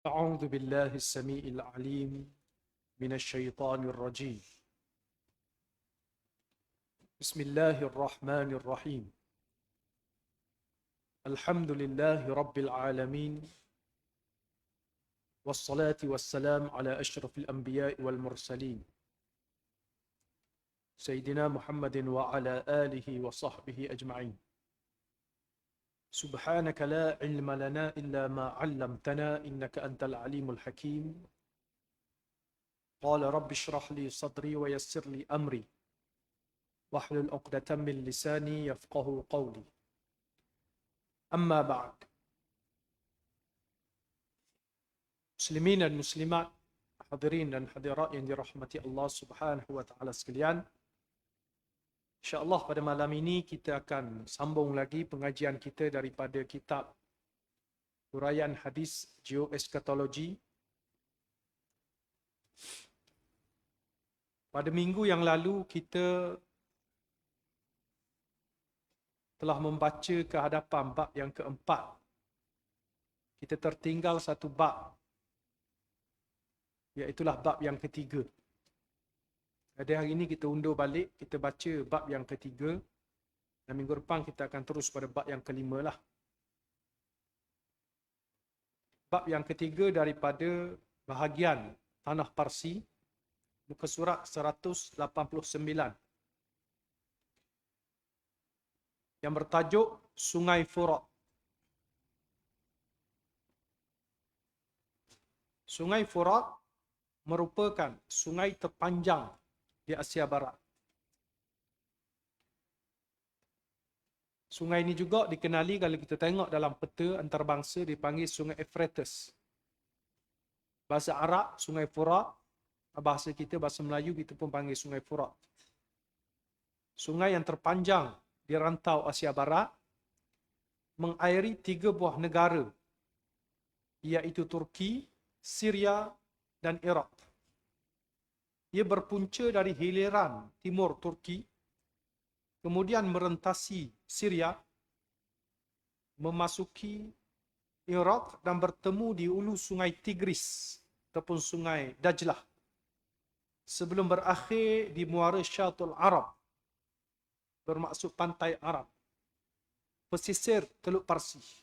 أعوذ بالله السميع العليم من الشيطان الرجيم. بسم الله الرحمن الرحيم. الحمد لله رب العالمين، والصلاة والسلام على أشرف الأنبياء والمرسلين سيدنا محمد وعلى آله وصحبه أجمعين. سبحانك لا علم لنا إلا ما علمتنا إنك أنت العليم الحكيم. قال رب اشرح لي صدري ويسر لي أمري واحلل عقدة من لساني يفقه قولي. أما بعد. Muslimin dan muslimat, hadirin dan hadirat yang dirahmati Allah Subhanahu wa taala sekalian. Insya-Allah pada malam ini kita akan sambung lagi pengajian kita daripada kitab Huraian Hadis Geoeskatologi. Pada minggu yang lalu kita telah membaca ke hadapan bab yang keempat. Kita tertinggal satu bab, iaitulah bab yang ketiga. Jadi hari ini kita undur balik, kita baca bab yang ketiga, dan minggu depan kita akan terus pada bab yang kelima lah. Bab yang ketiga daripada bahagian Tanah Parsi, muka surat 189, yang bertajuk Sungai Furat. Sungai Furat merupakan sungai terpanjang di Asia Barat. Sungai ini juga dikenali, kalau kita tengok dalam peta antarabangsa, dipanggil Sungai Euphrates. Bahasa Arab Sungai Furat, bahasa kita, bahasa Melayu kita pun panggil Sungai Furat. Sungai yang terpanjang di rantau Asia Barat, mengairi 3 buah negara, iaitu Turki, Syria dan Iraq. Ia berpunca dari hiliran timur Turki, kemudian merentasi Syria, memasuki Iraq dan bertemu di hulu Sungai Tigris ataupun Sungai Dajlah, sebelum berakhir di muara Syatul Arab, bermaksud pantai Arab, pesisir Teluk Parsi.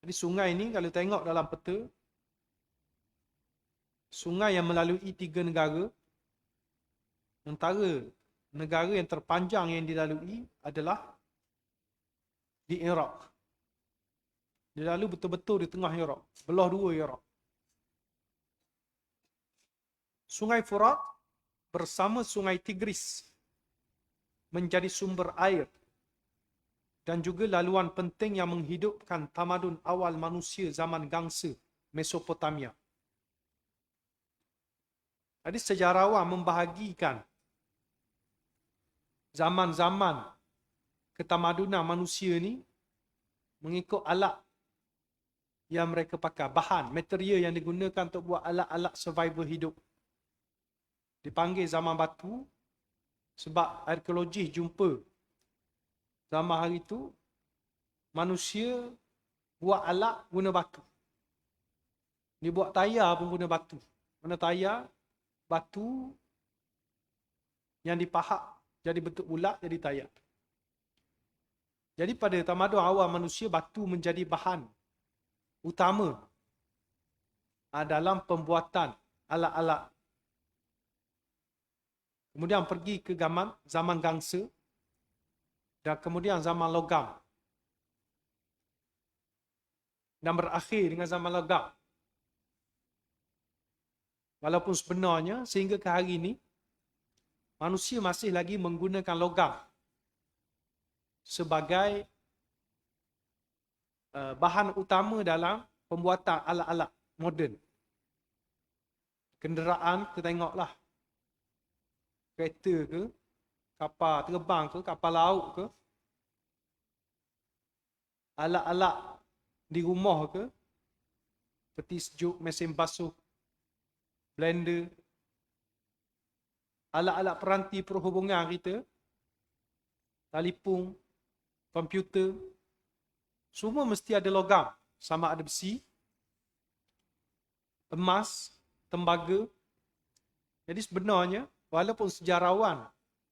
Jadi sungai ini kalau tengok dalam peta, sungai yang melalui 3 negara. Antara negara yang terpanjang yang dilalui adalah di Iraq. Dia lalu betul-betul di tengah Iraq, belah 2 Iraq. Sungai Furat bersama Sungai Tigris menjadi sumber air dan juga laluan penting yang menghidupkan tamadun awal manusia zaman Gangsa, Mesopotamia. Jadi sejarawan membahagikan zaman-zaman ketamadunan manusia ni mengikut alat yang mereka pakai, bahan, material yang digunakan untuk buat alat-alat survival hidup. Dipanggil zaman batu sebab arkeologi jumpa zaman hari itu manusia buat alat guna batu. Dia buat tayar pun guna batu. Mana tayar, batu yang dipahak jadi bentuk bulat, jadi tayar. Jadi pada tamadun awal manusia, batu menjadi bahan utama dalam pembuatan alat-alat. Kemudian pergi ke zaman Gangsa, dan kemudian zaman logam, dan berakhir dengan zaman logam. Walaupun sebenarnya sehingga ke hari ini manusia masih lagi menggunakan logam sebagai bahan utama dalam pembuatan alat-alat moden. Kenderaan, kita tengoklah, kereta ke, kapal terbang ke, kapal laut ke, alat-alat di rumah ke, peti sejuk, mesin basuh, blender, alat-alat peranti perhubungan kita, telefon, komputer, semua mesti ada logam. Sama ada besi, emas, tembaga. Jadi sebenarnya, walaupun sejarawan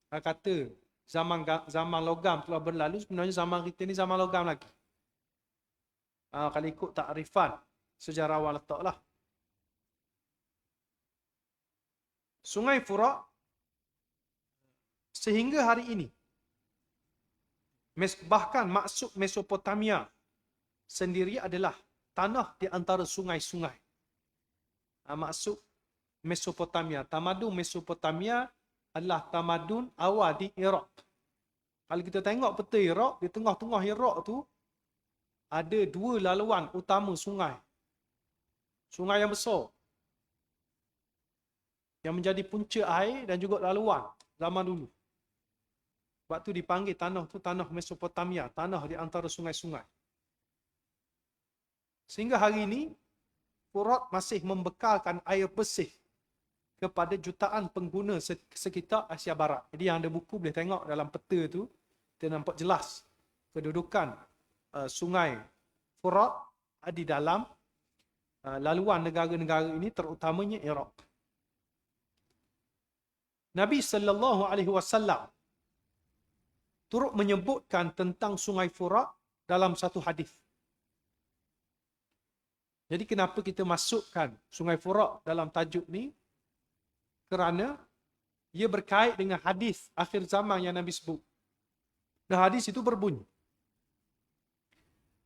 kata zaman logam telah berlalu, sebenarnya zaman kita ni zaman logam lagi. Kalau ikut takrifan sejarawan letaklah. Sungai Furat sehingga hari ini, bahkan maksud Mesopotamia sendiri adalah tanah di antara sungai-sungai. Maksud Mesopotamia, tamadun Mesopotamia adalah tamadun awal di Iraq. Kalau kita tengok peta Iraq, di tengah-tengah Iraq tu ada dua laluan utama sungai. Sungai yang besar yang menjadi punca air dan juga laluan zaman dulu. Waktu dipanggil tanah tu tanah Mesopotamia, tanah di antara sungai-sungai. Sehingga hari ini Furat masih membekalkan air bersih kepada jutaan pengguna sekitar Asia Barat. Jadi yang ada buku boleh tengok dalam peta tu, kita nampak jelas kedudukan sungai Furat di dalam laluan negara-negara ini, terutamanya Iraq. Nabi SAW turut menyebutkan tentang sungai Furat dalam satu hadis. Jadi kenapa kita masukkan sungai Furat dalam tajuk ni? Kerana ia berkait dengan hadis akhir zaman yang Nabi sebut. Dan hadis itu berbunyi,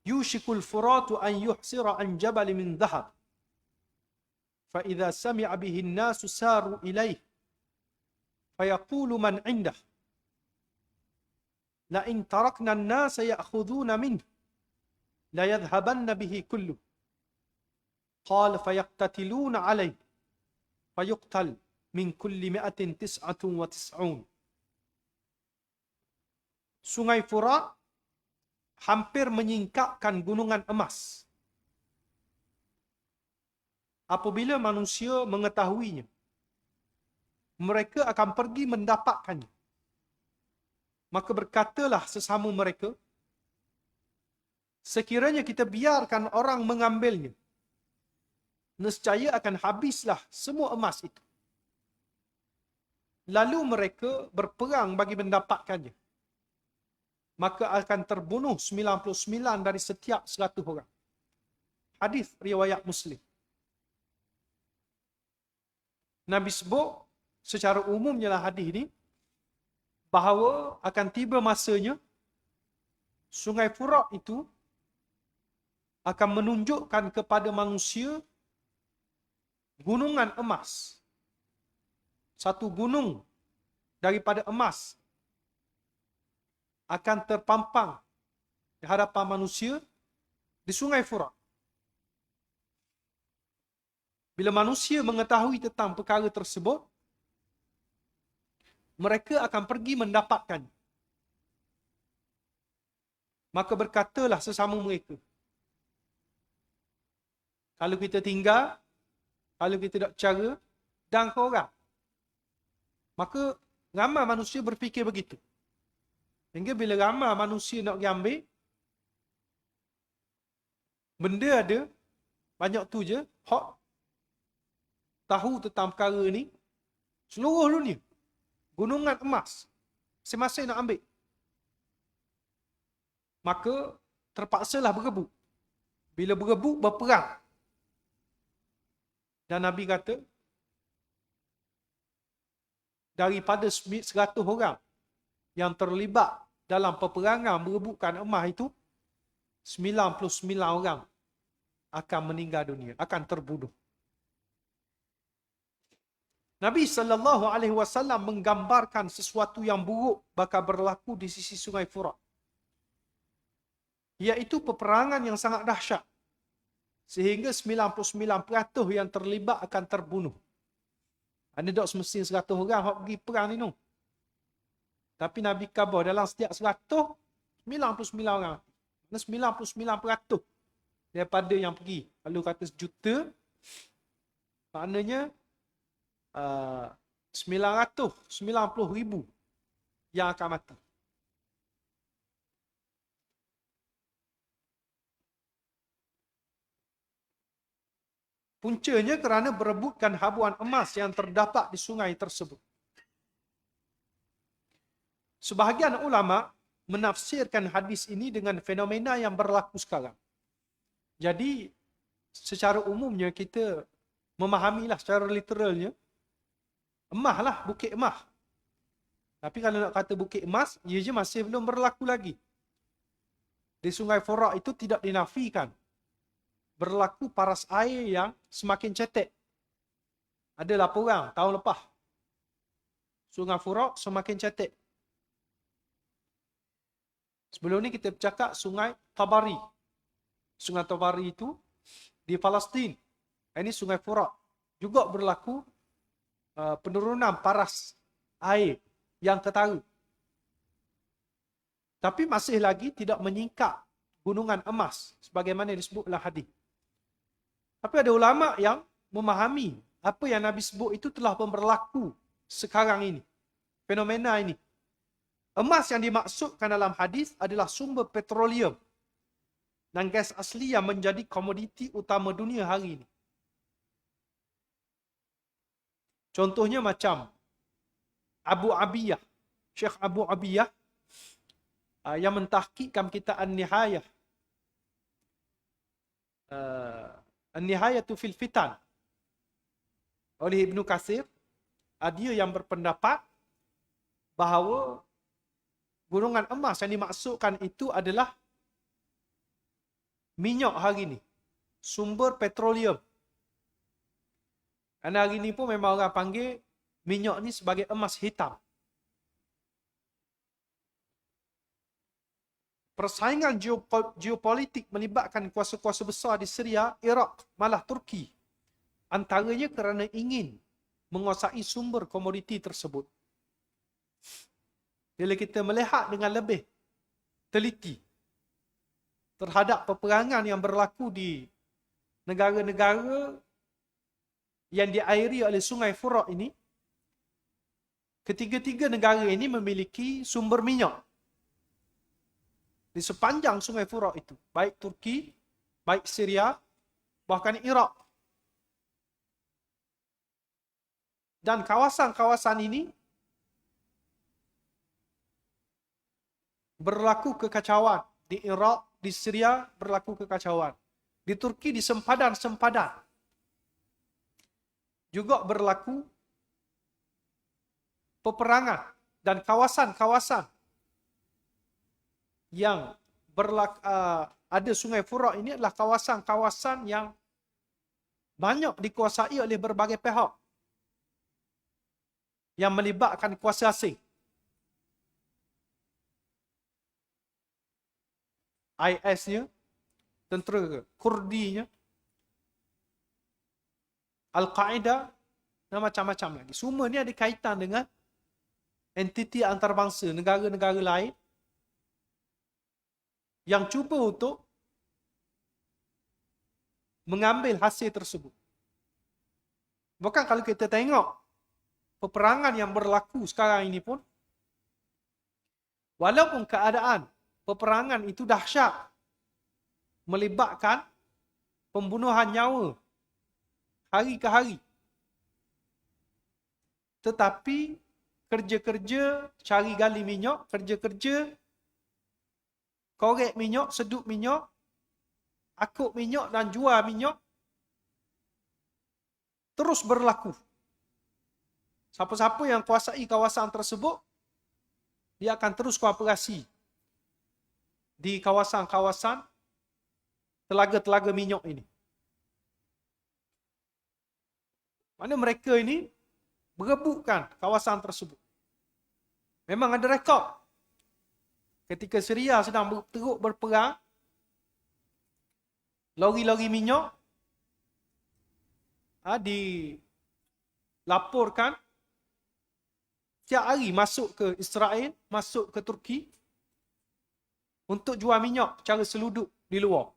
Yushikul Furatu an yuhsira an jabal min dhahab. Fa idza sami'a bihi an-nasu saru ilayh. Fa yaqulu man 'indah. La in tarakna an-nasa ya'khuduna minhu la yadhhabanna bihi kullu. Qala fa yaqtatiluna 'alayhi. Fa yuqtal min kulli 199. Sungai Furat hampir menyingkapkan gunungan emas. Apabila manusia mengetahuinya, mereka akan pergi mendapatkannya. Maka berkatalah sesama mereka, sekiranya kita biarkan orang mengambilnya, nescaya akan habislah semua emas itu. Lalu mereka berperang bagi mendapatkannya. Maka akan terbunuh 99 dari setiap 100 orang. Hadis riwayat Muslim. Nabi sebut secara umumnya lah hadis ini, bahawa akan tiba masanya sungai Furat itu akan menunjukkan kepada manusia gunungan emas. Satu gunung daripada emas akan terpampang di hadapan manusia di sungai Furat. Bila manusia mengetahui tentang perkara tersebut, mereka akan pergi mendapatkan. Maka berkatalah sesama mereka, kalau kita tinggal, kalau kita tak cara dan korang, maka ramai manusia berfikir begitu. Sehingga bila ramai manusia nak pergi ambil, benda ada, banyak tu je, hak tahu tentang perkara ni, seluruh dunia, gunungan emas, masing-masing nak ambil. Maka terpaksalah berebut. Bila berebut, berperang. Dan Nabi kata, daripada 100 orang yang terlibat dalam peperangan berebutkan emas itu, 99 orang akan meninggal dunia, akan terbunuh. Nabi SAW menggambarkan sesuatu yang buruk bakal berlaku di sisi sungai Furat. Iaitu peperangan yang sangat dahsyat. Sehingga 99% yang terlibat akan terbunuh. Ada tak semestinya 100 orang yang pergi perang ni. Tapi Nabi khabar dalam setiap 100, 99 orang. 99% daripada yang pergi. Kalau kata sejuta, maknanya 990,000 yang akan mati. Puncanya kerana berebutkan habuan emas yang terdapat di sungai tersebut. Sebahagian ulama menafsirkan hadis ini dengan fenomena yang berlaku sekarang. Jadi, secara umumnya kita memahamilah secara literalnya, emah lah, bukit emah. Tapi kalau nak kata bukit emas, ia je masih belum berlaku lagi. Di Sungai Furat itu tidak dinafikan. Berlaku paras air yang semakin cetek. Ada laporan tahun lepas. Sungai Furat semakin cetek. Sebelum ni kita bercakap Sungai Tabari. Sungai Tabari itu di Palestin. Ini Sungai Furat. Juga berlaku penurunan paras air yang ketara. Tapi masih lagi tidak menyingkap gunungan emas sebagaimana disebut dalam hadis. Tapi ada ulama yang memahami apa yang Nabi sebut itu telah berlaku sekarang ini. Fenomena ini. Emas yang dimaksudkan dalam hadis adalah sumber petroleum dan gas asli yang menjadi komoditi utama dunia hari ini. Contohnya macam Abu Abiyah, Syekh Abu Abiyah yang mentahqiqkan kitab An-Nihayah. An-Nihayatu fil Fitan oleh Ibnu Katsir, dia yang berpendapat bahawa gunungan emas yang dimaksudkan itu adalah minyak hari ini, sumber petroleum. Karena hari ini pun memang orang panggil minyak ni sebagai emas hitam. Persaingan geopolitik melibatkan kuasa-kuasa besar di Syria, Iraq, malah Turki. Antaranya kerana ingin menguasai sumber komoditi tersebut. Bila kita melihat dengan lebih teliti terhadap peperangan yang berlaku di negara-negara yang diairi oleh Sungai Furat ini, ketiga-tiga negara ini memiliki sumber minyak di sepanjang Sungai Furat itu, baik Turki, baik Syria, bahkan Iraq. Dan kawasan-kawasan ini berlaku kekacauan. Di Iraq, di Syria berlaku kekacauan. Di Turki di sempadan-sempadan juga berlaku peperangan, dan kawasan-kawasan yang ada Sungai Furat ini adalah kawasan-kawasan yang banyak dikuasai oleh berbagai pihak yang melibatkan kuasa asing. IS-nya, tentera Kurdinya, Al-Qaeda, dan macam-macam lagi. Semua ni ada kaitan dengan entiti antarabangsa, negara-negara lain yang cuba untuk mengambil hasil tersebut. Bahkan kalau kita tengok peperangan yang berlaku sekarang ini pun, walaupun keadaan peperangan itu dahsyat, melibatkan pembunuhan nyawa hari ke hari, tetapi kerja-kerja cari gali minyak, kerja-kerja korek minyak, sedut minyak, akuk minyak dan jual minyak terus berlaku. Siapa-siapa yang kuasai kawasan tersebut, dia akan terus kooperasi di kawasan-kawasan telaga-telaga minyak ini. Mana mereka ini berebutkan kawasan tersebut. Memang ada rekod. Ketika Syria sedang teruk berperang, lori-lori minyak dilaporkan setiap hari masuk ke Israel, masuk ke Turki untuk jual minyak secara seluduk di luar.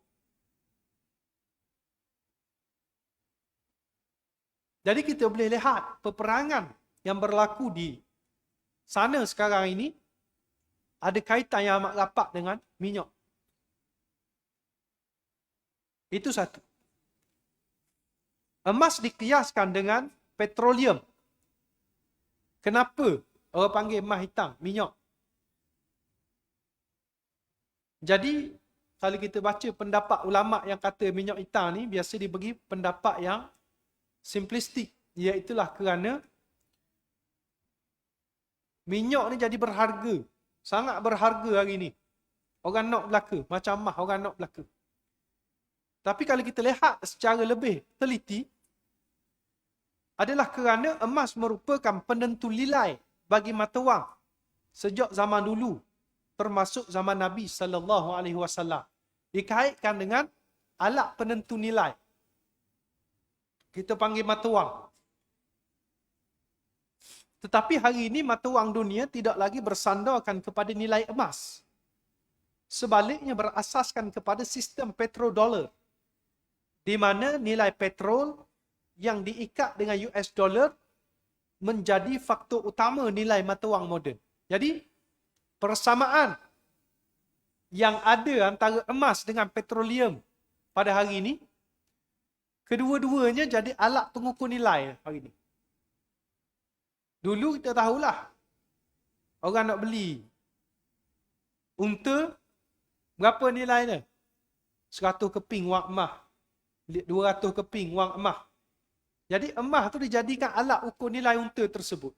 Jadi kita boleh lihat peperangan yang berlaku di sana sekarang ini ada kaitan yang amat rapat dengan minyak. Itu satu. Emas dikiaskan dengan petroleum. Kenapa orang panggil emas hitam? Minyak. Jadi, kalau kita baca pendapat ulama yang kata minyak hitam ni, biasa dibagi pendapat yang simplistik. Iaitulah kerana minyak ni jadi berharga. Sangat berharga hari ni. Orang nak belaka. Macam emas, orang nak belaka. Tapi kalau kita lihat secara lebih teliti, adalah kerana emas merupakan penentu nilai bagi mata wang sejak zaman dulu, termasuk zaman Nabi SAW. Dikaitkan dengan alat penentu nilai. Kita panggil mata wang. Tetapi hari ini mata wang dunia tidak lagi bersandarkan kepada nilai emas. Sebaliknya berasaskan kepada sistem petrodolar, di mana nilai petrol yang diikat dengan US dollar menjadi faktor utama nilai mata wang moden. Jadi, persamaan yang ada antara emas dengan petroleum pada hari ini, kedua-duanya jadi alat pengukur nilai hari ini. Dulu kita tahulah, orang nak beli unta, berapa nilainya? 100 keping wang emas, 200 keping wang emas. Jadi emas tu dijadikan alat ukur nilai unta tersebut.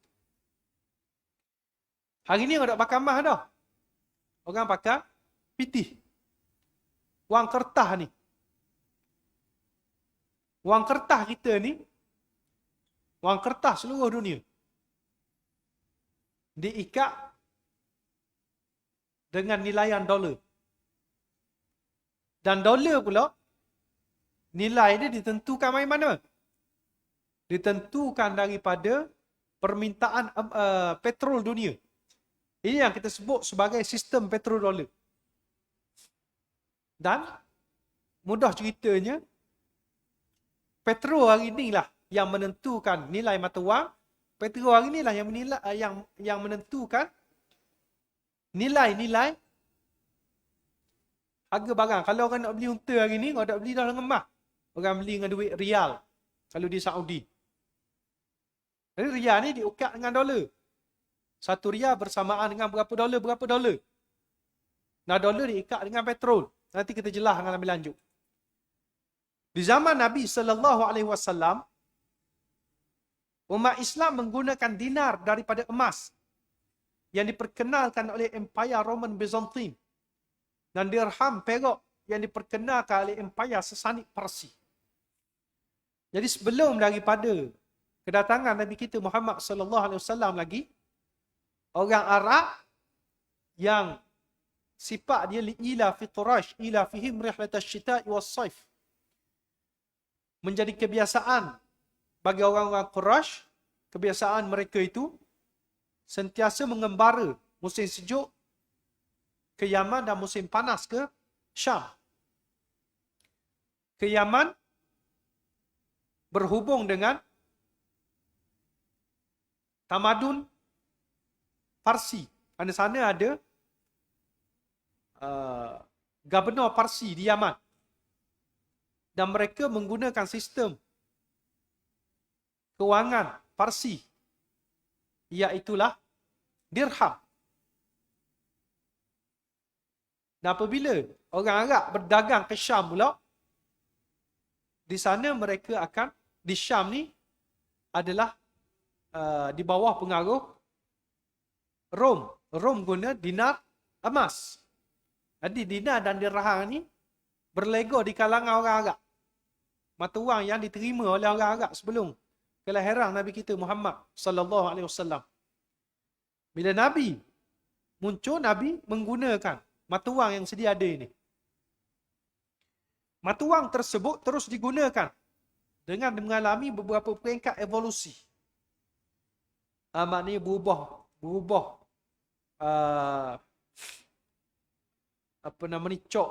Hari ni orang tak pakai emas dah. Orang pakai pitih. Wang kertas ni. Wang kertas kita ni, wang kertas seluruh dunia, diikat dengan nilaian dolar. Dan dolar pula, nilai dia ditentukan dari mana? Ditentukan daripada permintaan petrol dunia. Ini yang kita sebut sebagai sistem petrodolar. Dan mudah ceritanya, petrol hari inilah yang menentukan nilai mata wang. Petrol hari inilah yang menentukan nilai-nilai harga barang. Kalau orang nak beli unta hari ni, orang tak beli dah dengan emas. Orang beli dengan duit rial kalau di Saudi. Jadi rial ni diukat dengan dolar. 1 rial bersamaan dengan berapa dolar. Nah, dolar diikat dengan petrol. Nanti kita jelaskan lebih lanjut. Di zaman Nabi SAW, umat Islam menggunakan dinar daripada emas yang diperkenalkan oleh Empire Roman Byzantine, dan dirham perak yang diperkenalkan oleh Empire Sassanid Parsi. Jadi sebelum daripada kedatangan Nabi kita Muhammad SAW lagi, orang Arab yang sifat dia ila fi Quraisy ila fihim rihlatash shita'i was-saif, menjadi kebiasaan bagi orang-orang Quraisy, kebiasaan mereka itu sentiasa mengembara musim sejuk ke Yaman dan musim panas ke Syam. Ke Yaman berhubung dengan tamadun Parsi. Di sana ada gubernur Parsi di Yaman. Dan mereka menggunakan sistem kewangan Parsi, iaitulah dirham. Dan apabila orang Arab berdagang ke Syam pula, di sana mereka akan, di Syam ni adalah di bawah pengaruh Rom. Rom guna dinar emas. Jadi dinar dan dirham ni berlega di kalangan orang Arab. Mata wang yang diterima oleh orang Arab sebelum kelahiran Nabi kita Muhammad SAW. Bila Nabi muncul, Nabi menggunakan mata wang yang sedia ada ini. Mata wang tersebut terus digunakan dengan mengalami beberapa peringkat evolusi. Maknanya berubah cok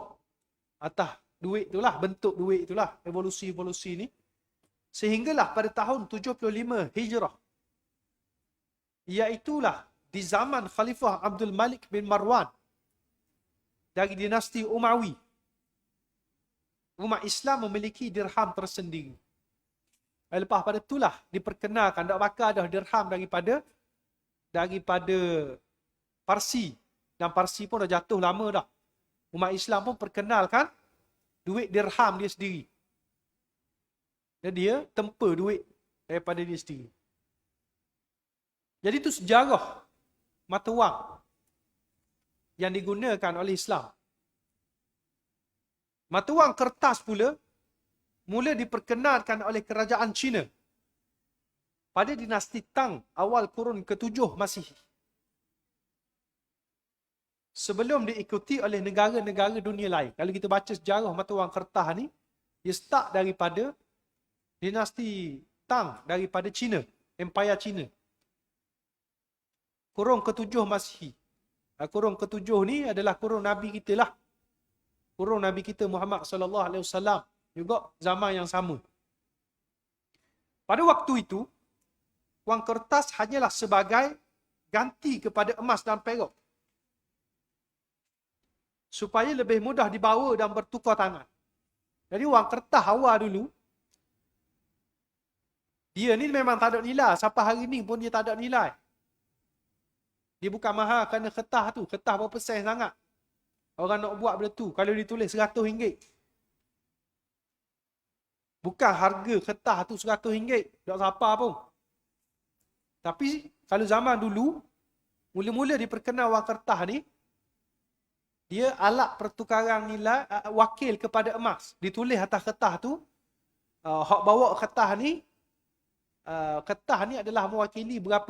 atas duit itulah, bentuk duit itulah, evolusi ni. Sehinggalah pada tahun 75 Hijrah, iaitulah di zaman Khalifah Abdul Malik bin Marwan dari dinasti Umawi, umat Islam memiliki dirham tersendiri. Lepas pada itulah diperkenalkan dak bakal dah dirham daripada Parsi. Dan Parsi pun dah jatuh lama dah. Umat Islam pun perkenalkan duit dirham dia sendiri. Dan dia tempa duit daripada dia sendiri. Jadi itu sejarah mata wang yang digunakan oleh Islam. Mata wang kertas pula mula diperkenalkan oleh kerajaan China pada dinasti Tang awal kurun ke-7 Masihi. Sebelum diikuti oleh negara-negara dunia lain. Kalau kita baca sejarah mata wang kertas ni, dia start daripada dinasti Tang, daripada China, Empire China. Kurun ke-7 Masihi. Kurun ke-7 ni adalah kurun Nabi kita lah. Kurun Nabi kita Muhammad sallallahu alaihi wasallam juga zaman yang sama. Pada waktu itu, wang kertas hanyalah sebagai ganti kepada emas dan perak, supaya lebih mudah dibawa dan bertukar tangan. Jadi wang kertas awal dulu, dia ni memang tak ada nilai. Sampai hari ni pun dia tak ada nilai. Dia bukan mahal kerana kertas tu. Kertas berapa sen sangat. Orang nak buat benda tu. Kalau ditulis RM100. Bukan harga kertas tu RM100. Tak siapa pun. Tapi kalau zaman dulu, mula-mula diperkenal wang kertas ni, dia alat pertukaran nilai, wakil kepada emas. Ditulis atas kertas tu, hak bawa kertas ni adalah mewakili berapa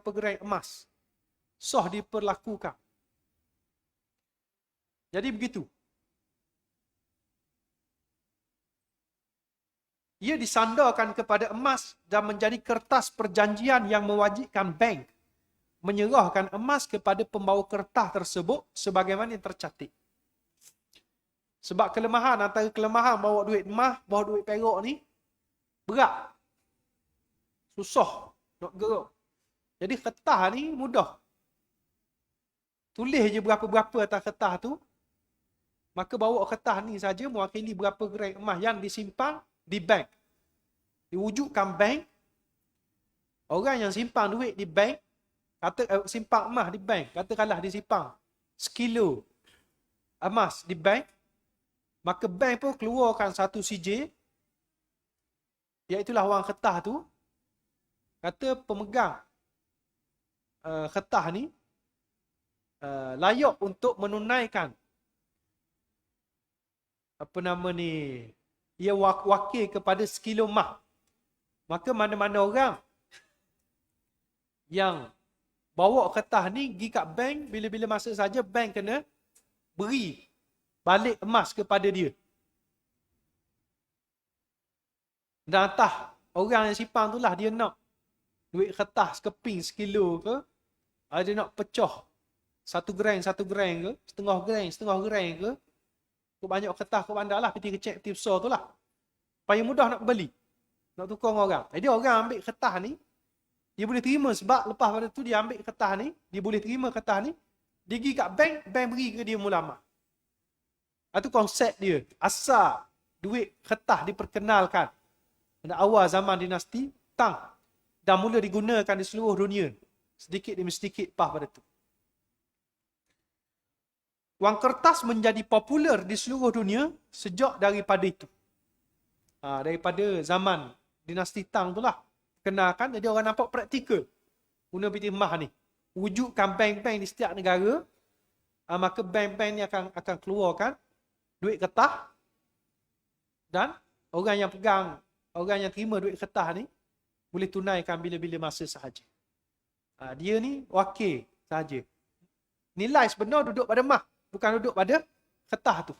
gram emas. Sah diperlakukan. Jadi begitu. Ia disandarkan kepada emas dan menjadi kertas perjanjian yang mewajibkan bank menyerahkan emas kepada pembawa kertas tersebut sebagaimana yang tercantik. Sebab antara kelemahan bawa duit emas, bawa duit perak ni, berat. Susah nak gerak. Jadi kertas ni mudah. Tulis je berapa-berapa atas kertas tu, maka bawa kertas ni saja mewakili berapa gram emas yang disimpan di bank. Diwujudkan bank. Orang yang simpan duit di bank, simpan emas di bank, katakanlah disimpan sekilo emas di bank, maka bank pun keluarkan satu CJ, iaitulah wang kertas tu. Kata pemegang kertas ni layak untuk menunaikan ia wakil kepada sekilo emas. Maka mana-mana orang yang bawa kertas ni pergi kat bank, bila-bila masa saja bank kena beri balik emas kepada dia. Dan entah orang yang simpan tu lah, dia nak duit kertas keping sekilo ke, dia nak pecah 1 gram ke, setengah gram ke, kau banyak kertas kau bandar lah, peti kecil, peti besar tu lah. Supaya mudah nak beli, nak tukar dengan orang. Jadi orang ambil kertas ni, dia boleh terima sebab lepas pada tu dia ambil kertas ni, dia boleh terima kertas ni, dia pergi kat bank, bank beri ke dia mula-mula. Itu konsep dia. Asal duit kertas diperkenalkan pada awal zaman dinasti Tang dan mula digunakan di seluruh dunia. Sedikit demi sedikit lepas pada tu. Wang kertas menjadi popular di seluruh dunia sejak daripada itu. Daripada zaman dinasti Tang tu lah. Kenalkan, jadi orang nampak praktikal guna peti emas ni. Wujudkan bank-bank di setiap negara, maka bank-bank ni akan keluarkan duit kertas, dan orang yang pegang, orang yang terima duit kertas ni boleh tunaikan bila-bila masa sahaja. Dia ni wakil sahaja. Nilai sebenar duduk pada emas, bukan duduk pada kertas tu.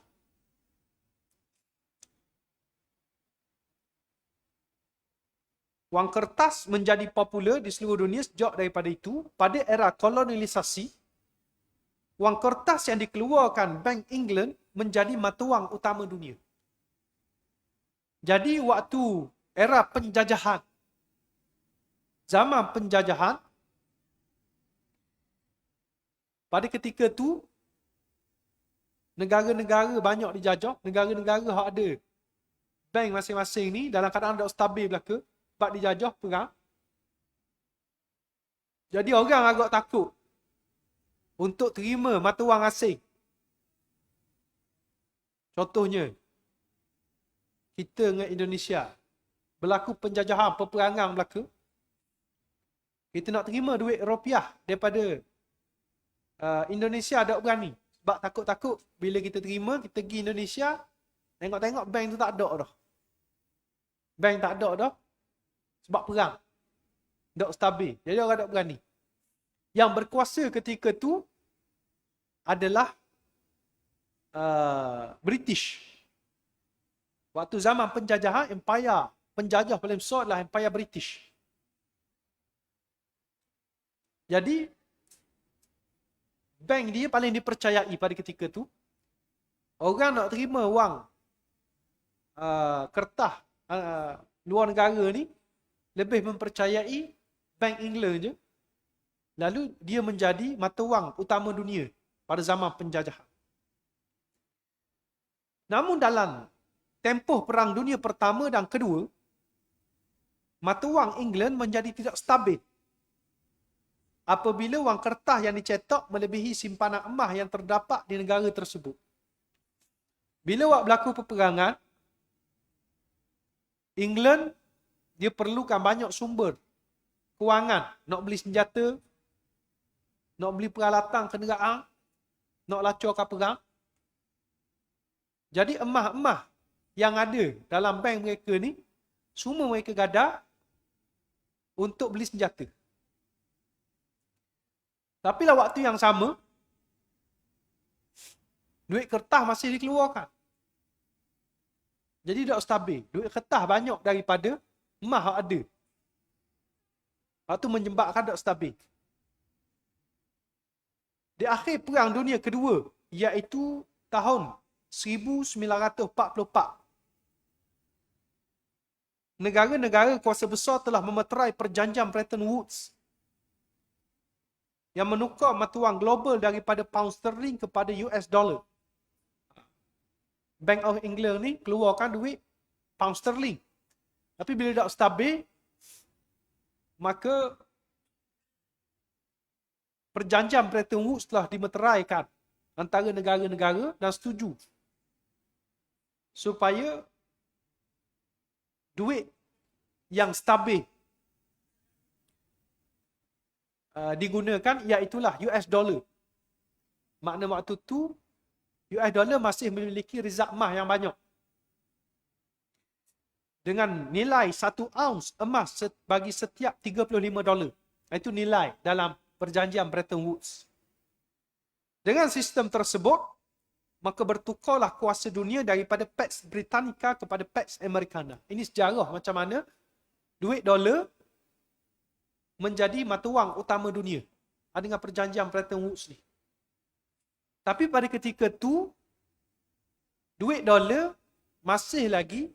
Wang kertas menjadi popular di seluruh dunia sejak daripada itu. Pada era kolonialisasi, wang kertas yang dikeluarkan Bank England menjadi mata wang utama dunia. Jadi waktu era penjajahan, zaman penjajahan, pada ketika tu, negara-negara banyak dijajah, negara-negara yang ada bank masing-masing ni dalam keadaan tak stabil belaka. sebab dijajah perang. Jadi orang agak takut untuk terima mata wang asing. Contohnya, kita dengan Indonesia berlaku penjajahan, peperangan berlaku. Kita nak terima duit rupiah daripada Indonesia tak berani. Sebab takut-takut bila kita terima, kita pergi Indonesia, tengok-tengok bank tu tak ada dah. Bank tak ada dah. Sebab perang. Tak stabil. Jadi orang tak berani. Yang berkuasa ketika tu adalah British. Waktu zaman penjajahan, empire penjajah paling besar adalah Empire British. Jadi, bank dia paling dipercayai pada ketika tu. Orang nak terima wang kertas luar negara ni, lebih mempercayai Bank England je. Lalu, dia menjadi mata wang utama dunia pada zaman penjajahan. Namun dalam tempoh Perang Dunia Pertama dan Kedua, mata wang England menjadi tidak stabil. Apabila wang kertas yang dicetak melebihi simpanan emas yang terdapat di negara tersebut. Bila wak berlaku peperangan, England dia perlukan banyak sumber kewangan, nak beli senjata, nak beli peralatan kenderaan, nak lacorkan perang. Jadi emas-emas yang ada dalam bank mereka ni, semua mereka gadah untuk beli senjata. Tapi lah waktu yang sama, duit kertas masih dikeluarkan. Jadi tak stabil. Duit kertas banyak daripada emas yang ada. Waktu menyebabkan tak stabil. Di akhir Perang Dunia Kedua, iaitu tahun 1944, negara-negara kuasa besar telah memeterai perjanjian Bretton Woods yang menukar mata wang global daripada pound sterling kepada US dollar. Bank of England ni keluarkan duit pound sterling. Tapi bila tak stabil, maka perjanjian Bretton Woods telah dimeteraikan antara negara-negara dan setuju supaya duit yang stabil digunakan, iaitulah US dollar. Makna waktu tu US dollar masih memiliki rezerv emas yang banyak. Dengan nilai 1 ounce emas bagi setiap $35. Itu nilai dalam perjanjian Bretton Woods. Dengan sistem tersebut, maka bertukarlah kuasa dunia daripada Pax Britannica kepada Pax Americana. Ini sejarah macam mana duit dolar menjadi mata wang utama dunia dengan perjanjian Bretton Woods ni. Tapi pada ketika tu, duit dolar masih lagi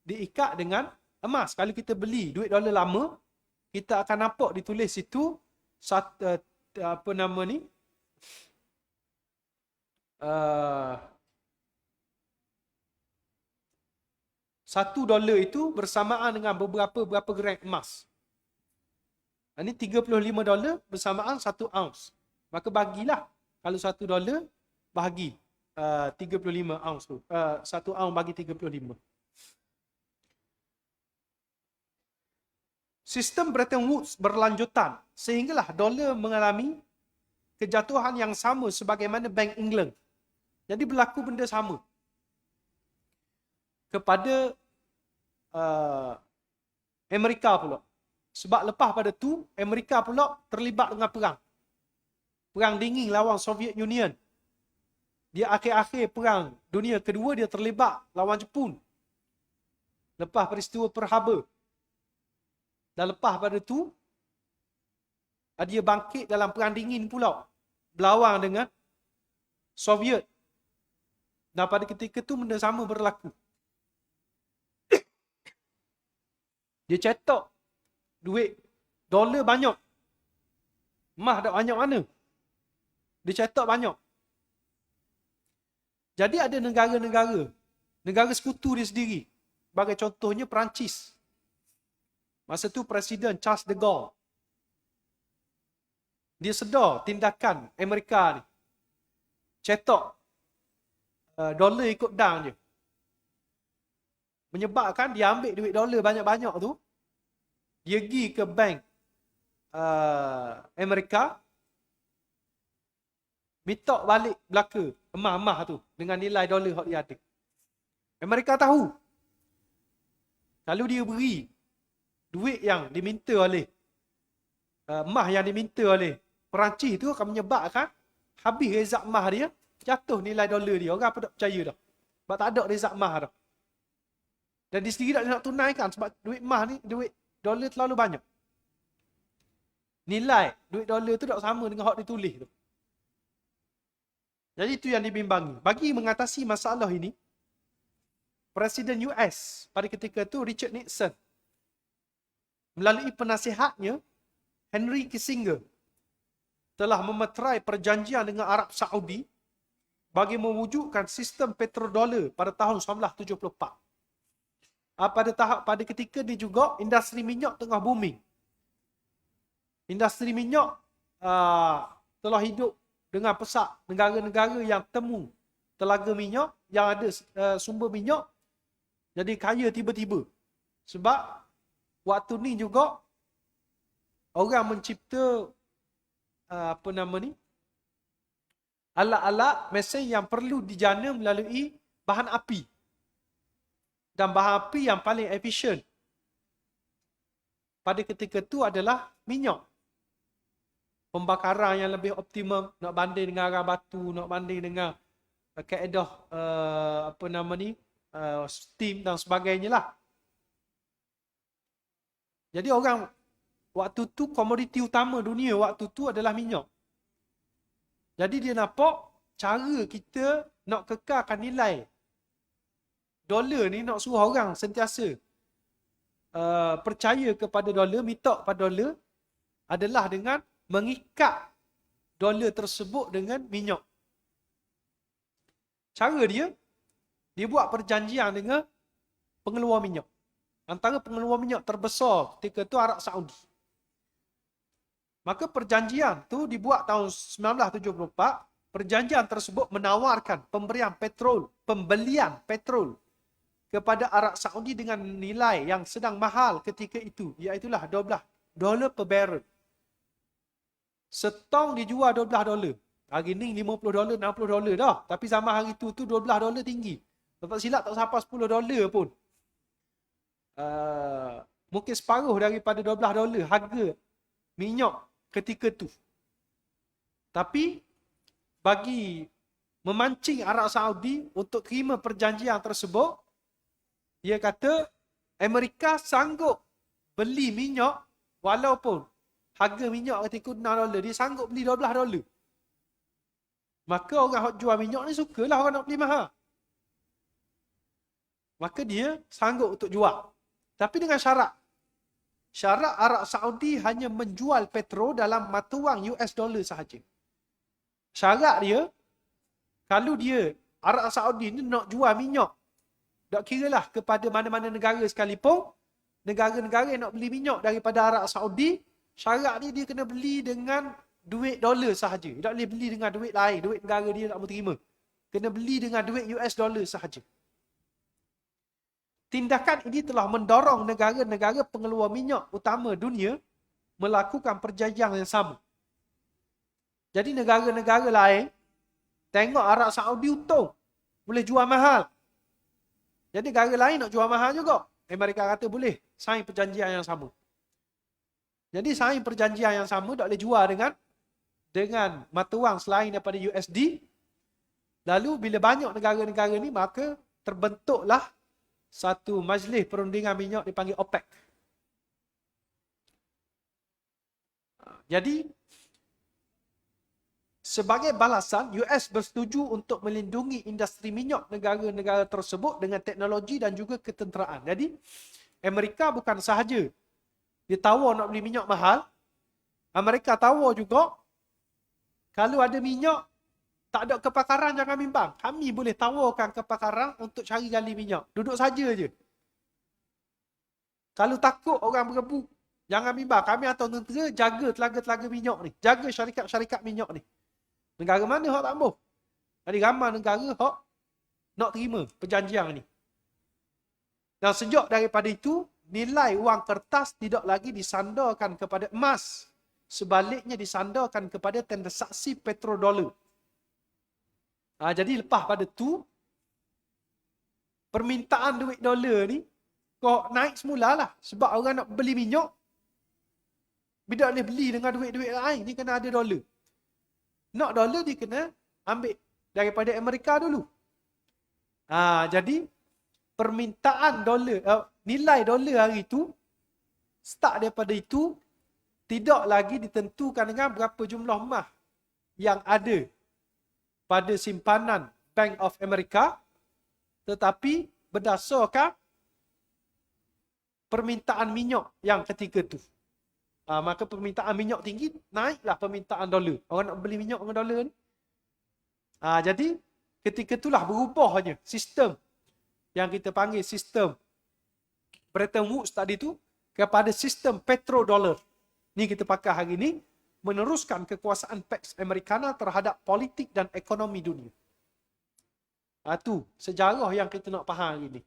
diikat dengan emas. Kalau kita beli duit dolar lama, kita akan nampak ditulis situ apa nama ni? $1 itu bersamaan dengan berapa gram emas. Ini $35 bersamaan 1 ounce. Maka bagilah, kalau $1 bahagi 35 ounce tu. 1 ounce bagi 35. Sistem Bretton Woods berlanjutan sehinggalah dolar mengalami kejatuhan yang sama sebagaimana Bank England. Jadi berlaku benda sama kepada Amerika pula. Sebab lepas pada tu, Amerika pula terlibat dengan perang. Perang dingin lawan Soviet Union. Dia akhir-akhir Perang Dunia Kedua, dia terlibat lawan Jepun. Lepas peristiwa Pearl Harbor. Dan lepas pada tu, dia bangkit dalam Perang Dingin pula. Berlawan dengan Soviet. Dan pada ketika tu, benda sama berlaku. Dia cetak duit dolar banyak. Emas tak banyak mana. Dia cetak banyak. Jadi ada negara-negara, negara sekutu dia sendiri. Sebagai contohnya Perancis. Masa tu Presiden Charles de Gaulle, dia sedar tindakan Amerika ni. Cetok dolar ikut down je. Menyebabkan dia ambil duit dolar banyak-banyak tu, dia pergi ke bank Amerika, minta balik belaka emas-emas tu dengan nilai dolar yang dia ada. Amerika tahu kalau dia beri duit yang diminta oleh emas yang diminta oleh Perancis tu akan menyebabkan habis rezak emas dia, jatuh nilai dolar dia. Orang apa tak percaya dah. Sebab tak ada rezak emas dah. Dan dia sendiri tak nak tunaikan sebab duit emas ni, duit dolar terlalu banyak. Nilai duit dolar tu tak sama dengan hak ditulis tu. Jadi itu yang dibimbangi. Bagi mengatasi masalah ini, Presiden US pada ketika itu Richard Nixon melalui penasihatnya Henry Kissinger telah memeterai perjanjian dengan Arab Saudi bagi mewujudkan sistem petrodolar pada tahun 1974. Pada ketika ini juga industri minyak tengah booming. Industri minyak telah hidup dengan pesat negara-negara yang temu telaga minyak, yang ada sumber minyak, jadi kaya tiba-tiba. Sebab waktu ni juga orang mencipta alat-alat mesin yang perlu dijana melalui bahan api. Dan bahan api yang paling efisien pada ketika itu adalah minyak. Pembakaran yang lebih optimum, nak banding dengan arang batu, nak banding dengan kaedah steam dan sebagainya lah. Jadi orang waktu tu komoditi utama dunia waktu tu adalah minyak. Jadi dia nampak cara kita nak kekalkan nilai dolar ni, nak suruh orang sentiasa percaya kepada dolar, minta pada dolar, adalah dengan mengikat dolar tersebut dengan minyak. Cara dia buat perjanjian dengan pengeluar minyak. Antara pengeluar minyak terbesar ketika itu Arab Saudi. Maka perjanjian tu dibuat tahun 1974. Perjanjian tersebut menawarkan pembelian petrol kepada Arab Saudi dengan nilai yang sedang mahal ketika itu, iaitulah $12 per barrel. Setong dijual $12. Hari ni $50, $60 dah. Tapi zaman hari tu $12 tinggi. Tak silap tak sampai $10 pun. Mungkin separuh daripada $12 harga minyak ketika tu. Tapi bagi memancing Arab Saudi untuk terima perjanjian tersebut, dia kata Amerika sanggup beli minyak walaupun harga minyak ketika $6, dia sanggup beli $12. Maka orang yang jual minyak ni sukalah orang nak beli mahal. Maka dia sanggup untuk jual. Tapi dengan syarat. Syarat Arab Saudi hanya menjual petrol dalam mata wang US dollar sahaja. Syarat dia, kalau dia Arab Saudi ni nak jual minyak, tak kiralah kepada mana-mana negara sekalipun, negara-negara yang nak beli minyak daripada Arab Saudi, syarat ni dia kena beli dengan duit dolar sahaja. Tak boleh beli dengan duit lain, duit negara dia tak mau terima. Kena beli dengan duit US dollar sahaja. Tindakan ini telah mendorong negara-negara pengeluar minyak utama dunia melakukan perjanjian yang sama. Jadi negara-negara lain tengok Arab Saudi untung, boleh jual mahal. Jadi negara lain nak jual mahal juga. Amerika kata boleh sign perjanjian yang sama. Jadi sign perjanjian yang sama, tak boleh jual dengan mata wang selain daripada USD. Lalu bila banyak negara-negara ni, maka terbentuklah satu majlis perundingan minyak dipanggil OPEC. Jadi sebagai balasan, US bersetuju untuk melindungi industri minyak negara-negara tersebut dengan teknologi dan juga ketenteraan. Jadi Amerika bukan sahaja dia tawar nak beli minyak mahal, Amerika tawar juga kalau ada minyak tak ada kepakaran jangan bimbang. Kami boleh tawarkan kepakaran untuk cari gali minyak. Duduk saja je. Kalau takut orang berebut, jangan bimbang. Kami atau tentera jaga telaga-telaga minyak ni. Jaga syarikat-syarikat minyak ni. Negara mana hak tak mahu? Ada ramai negara hak nak terima perjanjian ni. Dan sejak daripada itu, nilai wang kertas tidak lagi disandarkan kepada emas. Sebaliknya disandarkan kepada transaksi petrodolar. Jadi lepas pada tu, permintaan duit dolar ni kok naik semula lah. Sebab orang nak beli minyak, tidak boleh beli dengan duit-duit lain. Dia kena ada dolar. Nak dolar dia kena ambil daripada Amerika dulu. Jadi permintaan dolar, nilai dolar hari itu, start daripada itu, tidak lagi ditentukan dengan berapa jumlah emas yang ada pada simpanan Bank of America, tetapi berdasarkan permintaan minyak yang ketika tu. Maka permintaan minyak tinggi, naiklah permintaan dolar. Orang nak beli minyak dengan dolar ni. Jadi ketika itulah berubahnya sistem yang kita panggil sistem Bretton Woods tadi tu kepada sistem petrodollar. Ni kita pakai hari ni, meneruskan kekuasaan Pax Americana terhadap politik dan ekonomi dunia. Tu sejarah yang kita nak faham hari ni.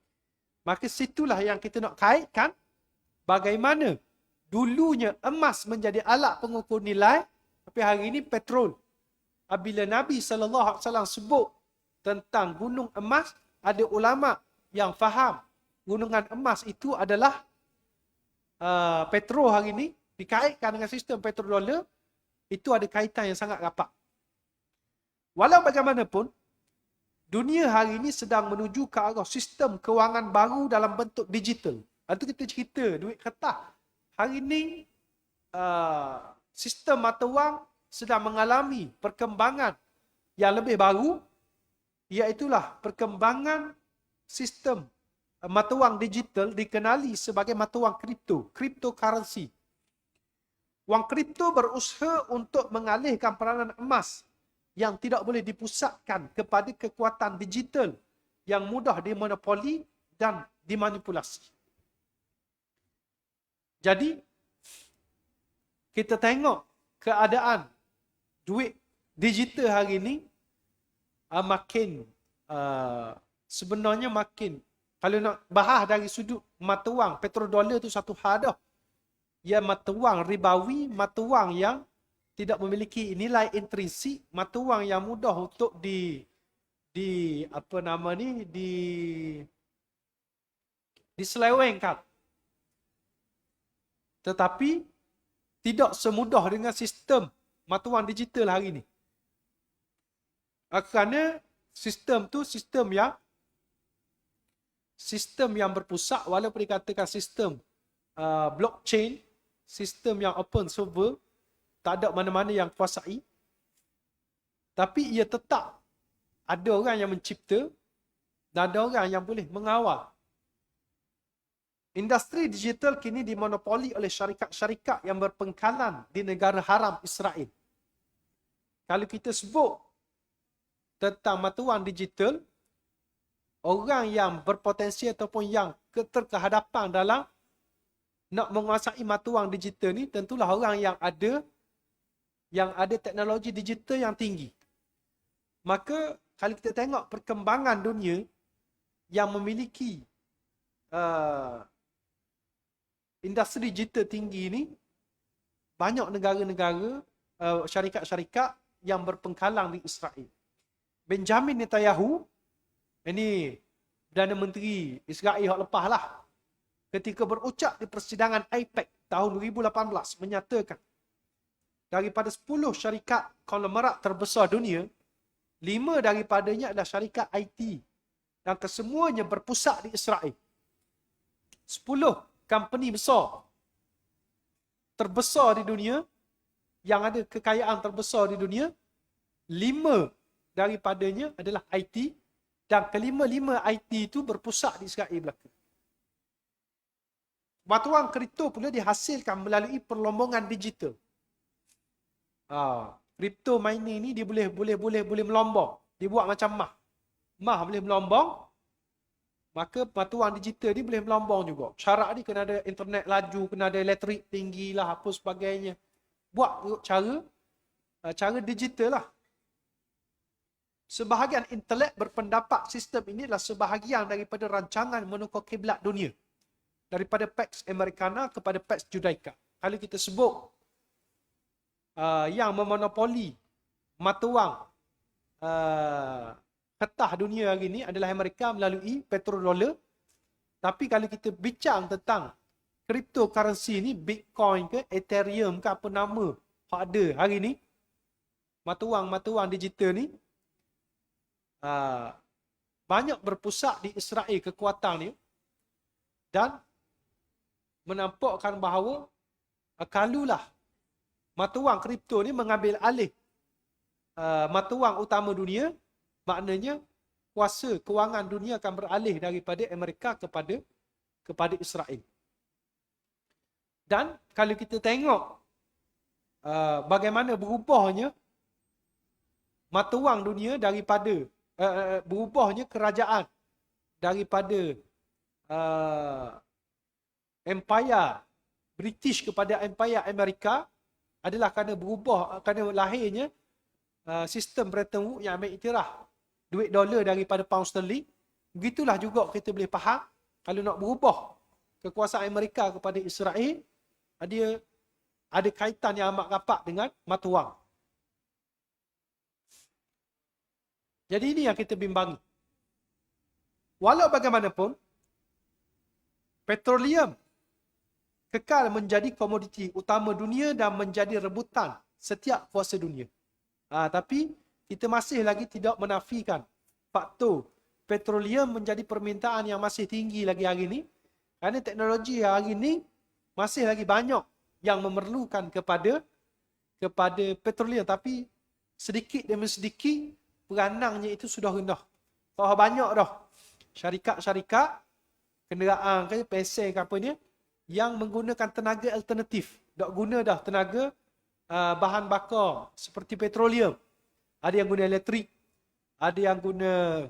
Maka situlah yang kita nak kaitkan bagaimana dulunya emas menjadi alat pengukur nilai, tapi hari ini petrol. Bila Nabi SAW sebut tentang gunung emas, ada ulama yang faham gunungan emas itu adalah petrol hari ini, dikaitkan dengan sistem petrodolar, itu ada kaitan yang sangat rapat. Walau bagaimanapun, dunia hari ini sedang menuju ke arah sistem kewangan baru dalam bentuk digital. Itu kita cerita duit kertas. Hari ini, sistem mata wang sedang mengalami perkembangan yang lebih baru, iaitulah perkembangan sistem mata wang digital dikenali sebagai mata wang kripto, cryptocurrency. Wang kripto berusaha untuk mengalihkan peranan emas yang tidak boleh dipusatkan kepada kekuatan digital yang mudah dimonopoli dan dimanipulasi. Jadi, kita tengok keadaan duit digital hari ini makin, sebenarnya makin, kalau nak bahas dari sudut mata wang, petrodolar tu satu hal dah. Ia mata wang ribawi, mata wang yang tidak memiliki nilai intrinsik, mata wang yang mudah untuk diselewengkan. Tetapi tidak semudah dengan sistem mata wang digital hari ini. Kerana sistem tu sistem yang berpusat, walaupun dikatakan sistem blockchain, sistem yang open server, tak ada mana-mana yang kuasai, tapi ia tetap ada orang yang mencipta dan ada orang yang boleh mengawal. Industri digital kini dimonopoli oleh syarikat-syarikat yang berpengkalan di negara haram Israel. Kalau kita sebut tentang mata wang digital, orang yang berpotensi ataupun yang terkehadapan dalam nak menguasai mata wang digital ni, tentulah orang yang ada teknologi digital yang tinggi. Maka kalau kita tengok perkembangan dunia yang memiliki industri digital tinggi ni, banyak negara-negara, syarikat-syarikat yang berpengkalang di Israel. Benjamin Netanyahu, ini Perdana Menteri Israel yang lepas lah, ketika berucap di persidangan AIPAC tahun 2018, menyatakan daripada 10 syarikat konglomerat terbesar dunia, 5 daripadanya adalah syarikat IT dan kesemuanya berpusat di Israel. 10 company besar terbesar di dunia, yang ada kekayaan terbesar di dunia, 5 daripadanya adalah IT, dan kelima-lima IT itu berpusat di Israel belaka. Mata wang kripto pula dihasilkan melalui perlombongan digital. Kripto mining ni dia boleh melombong. Dia buat macam mah. Mah boleh melombong. maka mata wang digital ni boleh melambang juga. Syarat ni kena ada internet laju, kena ada elektrik tinggi lah, apa sebagainya. Buat cara digital lah. Sebahagian intelek berpendapat sistem ini adalah sebahagian daripada rancangan menukar kiblat dunia. Daripada Pax Americana kepada Pax Judaica. Kalau kita sebut yang memonopoli mata wang ketah dunia hari ini adalah Amerika melalui petrodollar. Tapi kalau kita bincang tentang cryptocurrency ni, Bitcoin ke, Ethereum ke, apa nama yang ada hari ni, mata wang digital ni, banyak berpusat di Israel kekuatan ni, dan menampakkan bahawa kalulah mata wang kripto ni mengambil alih mata wang utama dunia, maknanya kuasa kewangan dunia akan beralih daripada Amerika kepada Israel. Dan kalau kita tengok bagaimana berubahnya mata wang dunia daripada berubahnya kerajaan daripada Empire British kepada Empire Amerika adalah kerana lahirnya sistem Bretton Woods yang ambil iktiraf duit dolar daripada pound sterling. Begitulah juga kita boleh faham kalau nak berubah kekuasaan Amerika kepada Israel, dia ada kaitan yang amat rapat dengan mata wang. Jadi ini yang kita bimbangi. Walau bagaimanapun, petroleum kekal menjadi komoditi utama dunia dan menjadi rebutan setiap kuasa dunia. Tapi kita masih lagi tidak menafikan faktor petroleum menjadi permintaan yang masih tinggi lagi hari ini. Kerana teknologi hari ini masih lagi banyak yang memerlukan kepada petroleum. Tapi sedikit demi sedikit peranangnya itu sudah rendah. Kalau banyak dah syarikat-syarikat kenderaan ke pesel ke apa ni yang menggunakan tenaga alternatif. Tak guna dah tenaga bahan bakar seperti petroleum. Ada yang guna elektrik, ada yang guna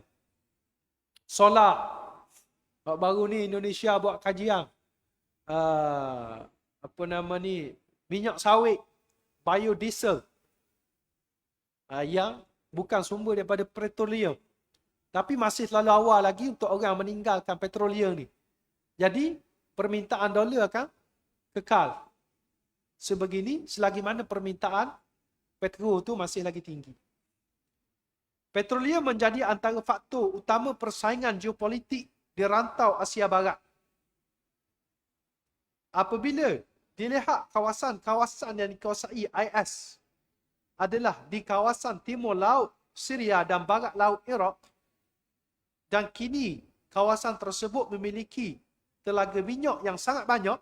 solar. Baru ni Indonesia buat kajian minyak sawit biodiesel yang bukan sumber daripada petroleum. Tapi masih terlalu awal lagi untuk orang meninggalkan petroleum ni. Jadi permintaan dolar akan kekal sebegini selagi mana permintaan petrol tu masih lagi tinggi. Petroleum menjadi antara faktor utama persaingan geopolitik di rantau Asia Barat. Apabila dilihat kawasan-kawasan yang dikuasai IS adalah di kawasan timur laut Syria dan barat laut Iraq, dan kini kawasan tersebut memiliki telaga minyak yang sangat banyak,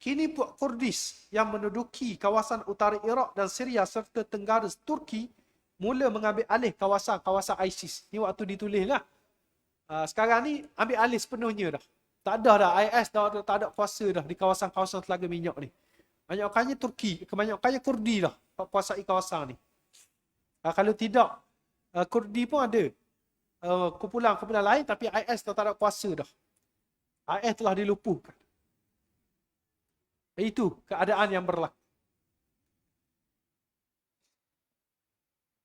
kini puak Kurdis yang menduduki kawasan utara Iraq dan Syria serta tenggara Turki mula mengambil alih kawasan-kawasan ISIS. Ni waktu ditulis lah. Sekarang ni ambil alih sepenuhnya dah. Tak ada dah IS tak ada kuasa dah di kawasan-kawasan telaga minyak ni. Kebanyakannya Turki, kebanyakannya Kurdi dah kuasai kawasan ni. Kalau tidak, Kurdi pun ada kumpulan-kumpulan lain, tapi IS tak ada kuasa dah. IS telah dilupuhkan. Itu keadaan yang berlaku.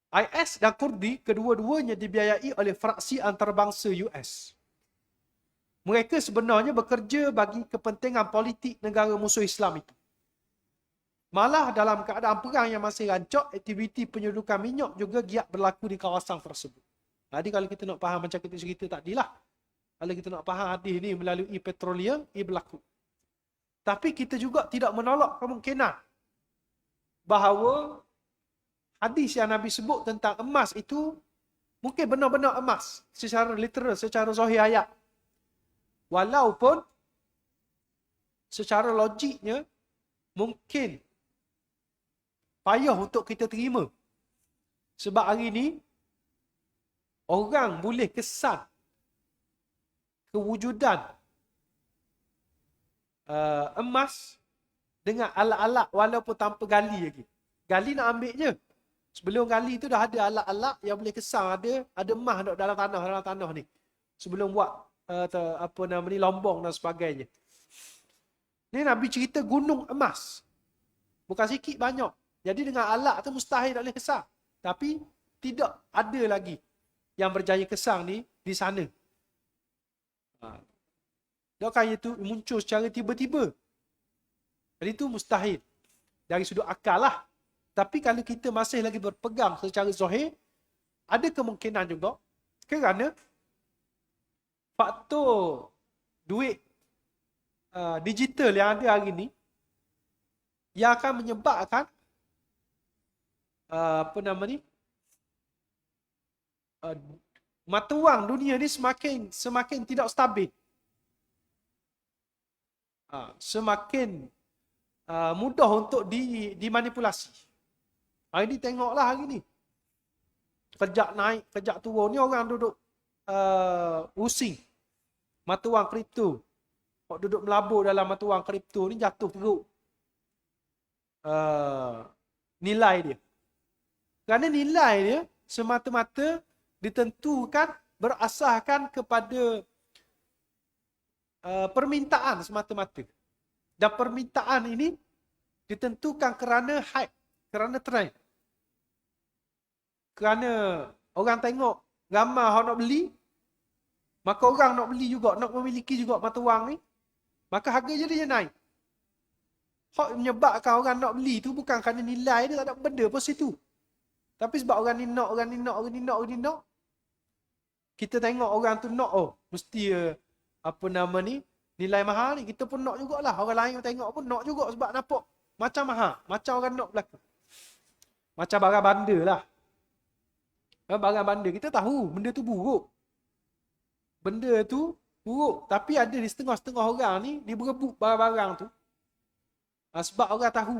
IS dan Kurdi kedua-duanya dibiayai oleh fraksi antarabangsa US. Mereka sebenarnya bekerja bagi kepentingan politik negara musuh Islam itu. Malah dalam keadaan perang yang masih rancak, aktiviti penyedukan minyak juga giat berlaku di kawasan tersebut. Jadi kalau kita nak faham macam kita cerita tadilah, kalau kita nak faham hadis ni melalui petroleum, ia berlaku. Tapi kita juga tidak menolak kemungkinan bahawa hadis yang Nabi sebut tentang emas itu mungkin benar-benar emas secara literal, secara zahir ayat. Walaupun secara logiknya mungkin payah untuk kita terima. Sebab hari ini orang boleh kesan kewujudan emas dengan alat-alat walaupun tanpa gali lagi. Gali nak ambil je. Sebelum gali tu dah ada alat-alat yang boleh kesan, ada emas dalam tanah ni. Sebelum buat apa nama ni, Lombong dan sebagainya. Ni Nabi cerita gunung emas. Bukan sikit, banyak. Jadi dengan alat tu mustahil tak boleh kesang. Tapi tidak ada lagi yang berjaya kesang ni di sana. Doakan itu muncul secara tiba-tiba. Jadi itu mustahil. Dari sudut akal lah. Tapi kalau kita masih lagi berpegang secara zahir, ada kemungkinan juga kerana faktor duit digital yang ada hari ni yang akan menyebabkan apa nama ni, mata wang dunia ni semakin tidak stabil. Semakin mudah untuk dimanipulasi. Hari ni tengoklah hari ni. Kejap naik, kejap turun. Ni orang duduk pusing. Mata wang kripto. Orang duduk melabur dalam mata wang kripto ni jatuh teruk nilai dia. Kerana nilai dia semata-mata ditentukan berasaskan kepada permintaan semata-mata. Dan permintaan ini ditentukan kerana hype, kerana trend. Kerana orang tengok ramai orang nak beli, maka orang nak beli juga, nak memiliki juga mata wang ni, maka harga jadi naik. Hak menyebabkan orang nak beli tu bukan kerana nilai dia, tak ada benda pun situ. Tapi sebab orang ni nak. Kita tengok orang tu nak, mesti apa nama ni, nilai mahal ni, kita pun nak jugalah. Orang lain tengok pun nak juga sebab nampak macam mahal, macam orang nak berlaku. Macam barang bandar lah. Barang bandar, kita tahu benda tu buruk. Benda tu buruk. Tapi ada di setengah-setengah orang ni, dia berebut barang-barang tu. Sebab orang tahu.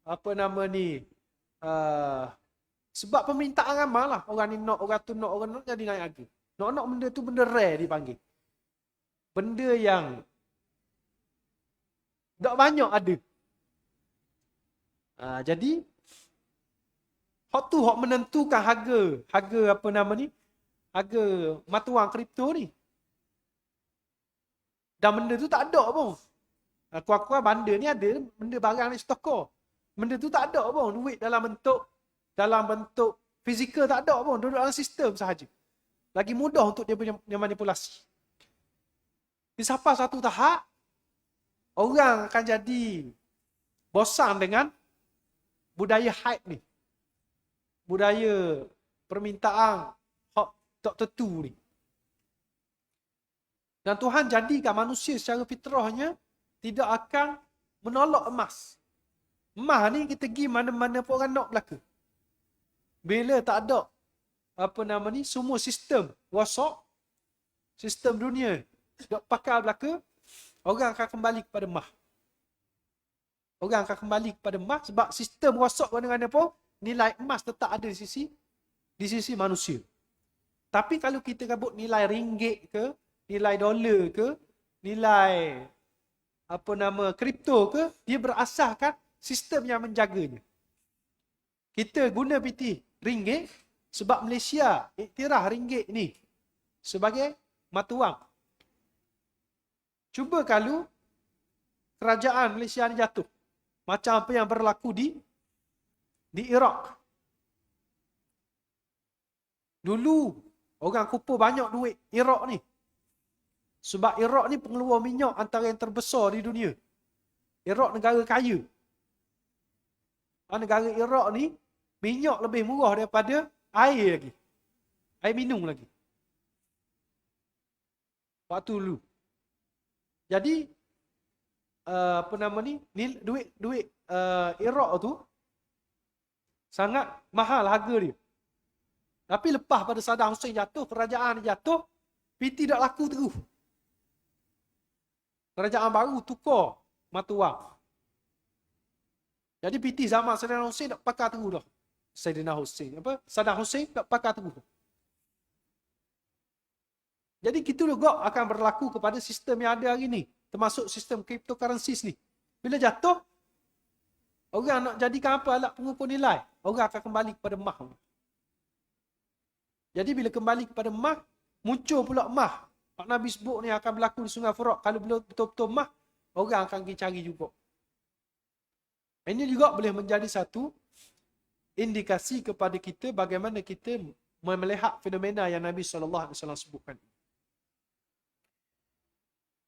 Apa nama ni. Sebab permintaan ramai lah. Orang ni nak, orang tu nak, orang nak, jadi naik harga. Nak benda tu benda rare dipanggil. Benda yang tak banyak ada. Jadi, hak tu hak menentukan harga apa nama ni, harga mata wang kripto ni. Dan benda tu tak ada pun. Kuat-kuat bandar ni ada benda barang ni stokor. Benda tu tak ada pun. Duit dalam bentuk fizikal tak ada pun. Duduk dalam sistem sahaja. Lagi mudah untuk dia punya manipulasi. Sampai satu tahap, orang akan jadi bosan dengan budaya hype ni. Budaya permintaan hak tak tentu ni. Dan Tuhan jadikan manusia secara fitrahnya tidak akan menolak emas. Emas ni kita pergi mana-mana pun orang nak belaka. Bila tak ada apa nama ni, semua sistem rosak, sistem dunia tak pakai belaka, orang akan kembali kepada emas. Orang akan kembali kepada emas sebab sistem rosak mana-mana pun nilai emas tetap ada di sisi manusia. Tapi kalau kita kabut nilai ringgit ke, nilai dolar ke, nilai apa nama kripto ke, dia berasaskan sistem yang menjaganya. Kita guna PT ringgit sebab Malaysia iktiraf ringgit ni sebagai mata wang. Cuba kalau kerajaan Malaysia ni jatuh, macam apa yang berlaku di Iraq. Dulu orang kumpul banyak duit Iraq ni. Sebab Iraq ni pengeluar minyak antara yang terbesar di dunia. Iraq negara kaya. Negara Iraq ni minyak lebih murah daripada air lagi. Air minum lagi. Waktu dulu. Jadi apa nama ni, duit Iraq tu sangat mahal harga dia. Tapi lepas pada Saddam Hussein jatuh, kerajaan jatuh, PT tak laku terus. Kerajaan baru tukar mata wang. Jadi PT zaman Saddam Hussein tak pakai terus dah. Saddam Hussein tak pakai terus. Jadi kita juga akan berlaku kepada sistem yang ada hari ni, termasuk sistem cryptocurrencies ni. Bila jatuh, orang nak jadikan apa alat pengukur nilai? Orang akan kembali kepada emas. Jadi bila kembali kepada emas, muncul pula emas. Hak Nabi sebut ni akan berlaku di Sungai Furat. Kalau belum betul-betul mah, orang akan pergi cari juga. Ini juga boleh menjadi satu indikasi kepada kita bagaimana kita melihat fenomena yang Nabi SAW sebutkan.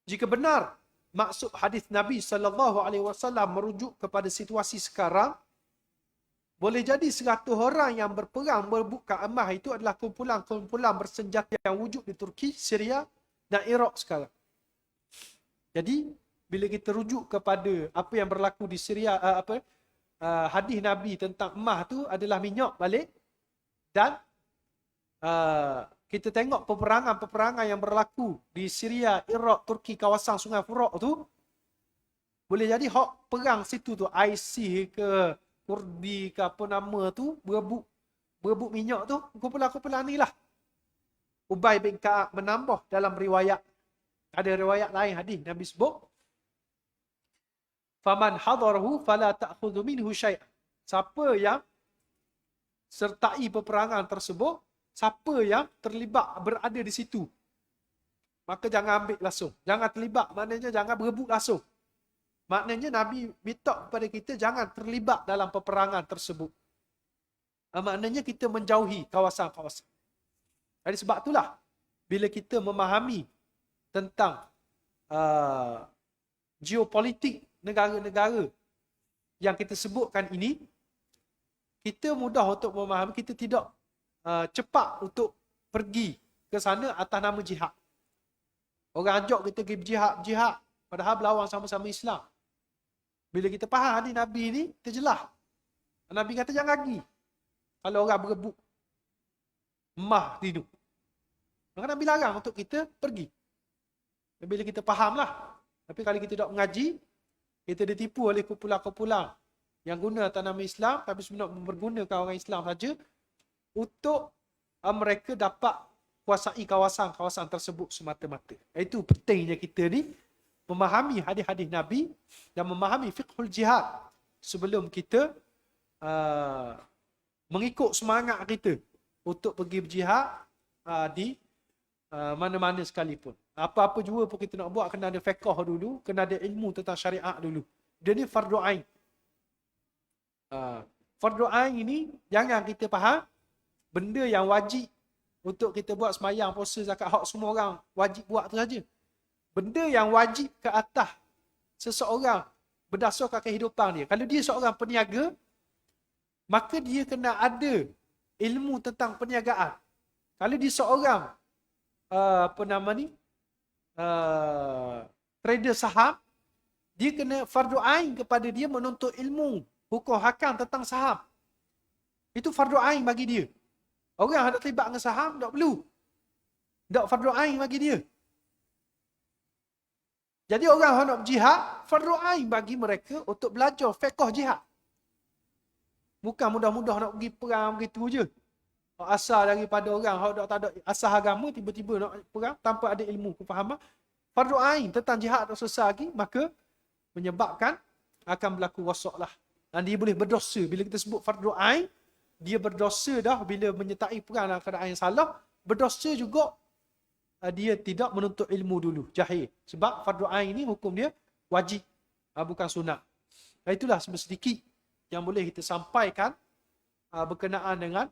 Jika benar maksud hadis Nabi SAW merujuk kepada situasi sekarang, boleh jadi 100 orang yang berperang berebut Kaabah itu adalah kumpulan-kumpulan bersenjata yang wujud di Turki, Syria dan Iraq sekarang. Jadi bila kita rujuk kepada apa yang berlaku di Syria, hadis Nabi tentang emas tu adalah minyak balik, dan kita tengok peperangan yang berlaku di Syria, Iraq, Turki, kawasan Sungai Furat tu, boleh jadi hak perang situ tu, IC ke Kurdi ke apa nama tu, berebut minyak tu, kumpulan-kumpulan ni lah. Ubay bin Ka'ab menambah dalam riwayat, ada riwayat lain hadis Nabi sebut, faman hadarahu fala ta'khudhu minhu syai'an. Siapa yang sertai peperangan tersebut, siapa yang terlibat berada di situ, maka jangan ambil langsung. Jangan terlibat, maknanya jangan berebut langsung. Maknanya Nabi minta kepada kita jangan terlibat dalam peperangan tersebut. Maknanya kita menjauhi kawasan-kawasan. Jadi sebab itulah, bila kita memahami tentang geopolitik negara-negara yang kita sebutkan ini, kita mudah untuk memahami, kita tidak cepat untuk pergi ke sana atas nama jihad. Orang ajak kita pergi berjihad, padahal berlawan sama-sama Islam. Bila kita faham hadis Nabi ni, terjelah. Nabi kata jangan pergi kalau orang berebut emas tidur. Maka Nabi larang untuk kita pergi. Bila kita fahamlah. Tapi kalau kita tak mengaji, kita ditipu oleh kumpulan-kumpulan yang guna atas nama Islam, tapi sebenarnya mempergunakan orang Islam saja untuk mereka dapat kuasai kawasan-kawasan tersebut semata-mata. Itu pentingnya kita ni memahami hadis-hadis Nabi dan memahami fiqhul jihad sebelum kita mengikut semangat kita untuk pergi berjihad di mana-mana sekalipun. Apa-apa jua pun kita nak buat, kena ada fiqh dulu, kena ada ilmu tentang syariat dulu. Dia ni fardu ain. Fardu ain ini jangan kita faham benda yang wajib untuk kita buat sembahyang, puasa, zakat, hak semua orang wajib buat tu saja. Benda yang wajib ke atas seseorang berdasarkan kehidupan dia. Kalau dia seorang peniaga, maka dia kena ada ilmu tentang perniagaan. Kalau dia seorang trader saham, dia kena fardu ain kepada dia menuntut ilmu hukum hakam tentang saham. Itu fardu ain bagi dia. Orang yang nak terlibat dengan saham, tak perlu. Tak fardu ain bagi dia. Jadi orang yang nak berjihad, fardu ain bagi mereka untuk belajar fiqh jihad. Bukan mudah-mudah nak pergi perang begitu je. Asal daripada orang yang tak ada asal agama, tiba-tiba nak perang tanpa ada ilmu kefahaman. Fardu ain tentang jihad tak selesai lagi, maka menyebabkan akan berlaku wasak lah. Dan dia boleh berdosa. Bila kita sebut fardu ain, dia berdosa dah bila menyertai perang dalam keadaan yang salah. Berdosa juga dia tidak menuntut ilmu dulu, jahil. Sebab fardu ain ni hukum dia wajib, bukan sunat. Itulah sedikit yang boleh kita sampaikan berkenaan dengan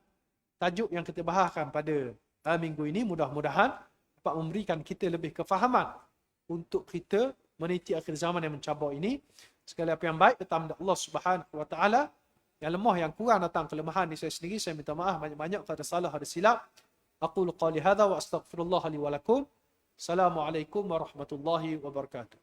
tajuk yang kita bahaskan pada minggu ini. Mudah-mudahan dapat memberikan kita lebih kefahaman untuk kita meniti akhir zaman yang mencabar ini. Segala apa yang baik datang dari Allah Subhanahu wa taala. Yang lemah, yang kurang datang kelemahan di saya sendiri, saya minta maaf banyak-banyak kalau ada salah, ada silap. Aqulu qali hadza wa astaghfirullah li wa lakum. Assalamualaikum warahmatullahi wabarakatuh.